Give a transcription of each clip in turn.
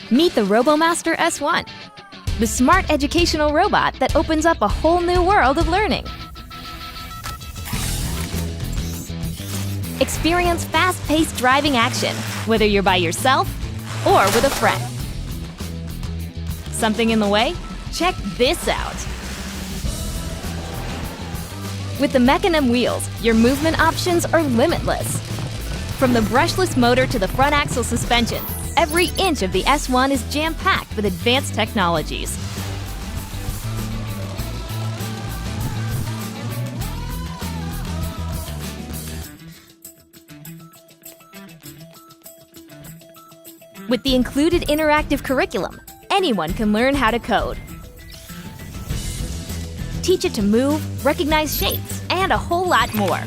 Meet the RoboMaster S1, the smart educational robot that opens up a whole new world of learning. Experience fast-paced driving action, whether you're by yourself or with a friend. Something in the way? Check this out! With the Mechanism wheels, your movement options are limitless. From the brushless motor to the front axle suspension, every inch of the S1 is jam-packed with advanced technologies. With the included interactive curriculum, anyone can learn how to code. Teach it to move, recognize shapes, and a whole lot more.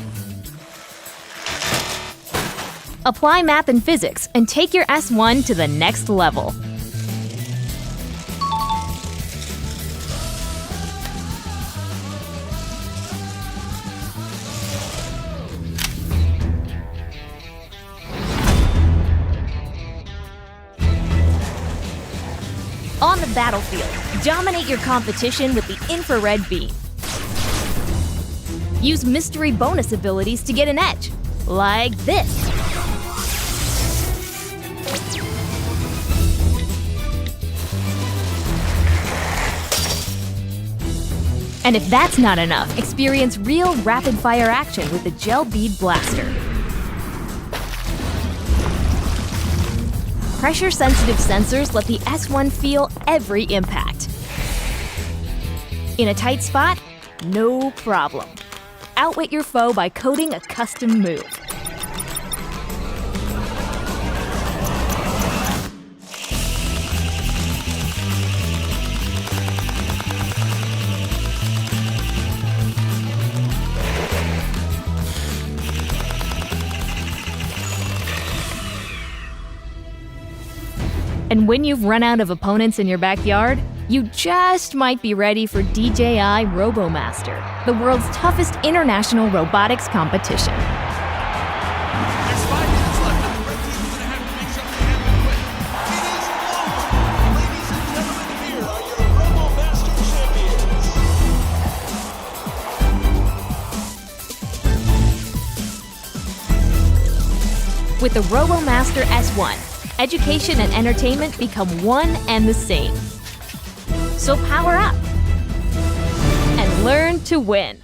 Apply math and physics and take your S1 to the next level. On the battlefield, dominate your competition with the infrared beam. Use mystery bonus abilities to get an edge, like this. And if that's not enough, experience real rapid-fire action with the Gel Bead Blaster. Pressure-sensitive sensors let the S1 feel every impact. In a tight spot? No problem. Outwit your foe by coding a custom move. And when you've run out of opponents in your backyard, you just might be ready for DJI RoboMaster, the world's toughest international robotics competition. There's 5 minutes left, and the red team is going to have to make something happen quick. It is over. Ladies and gentlemen, here are your RoboMaster champions. With the RoboMaster S1, education and entertainment become one and the same. So power up and learn to win.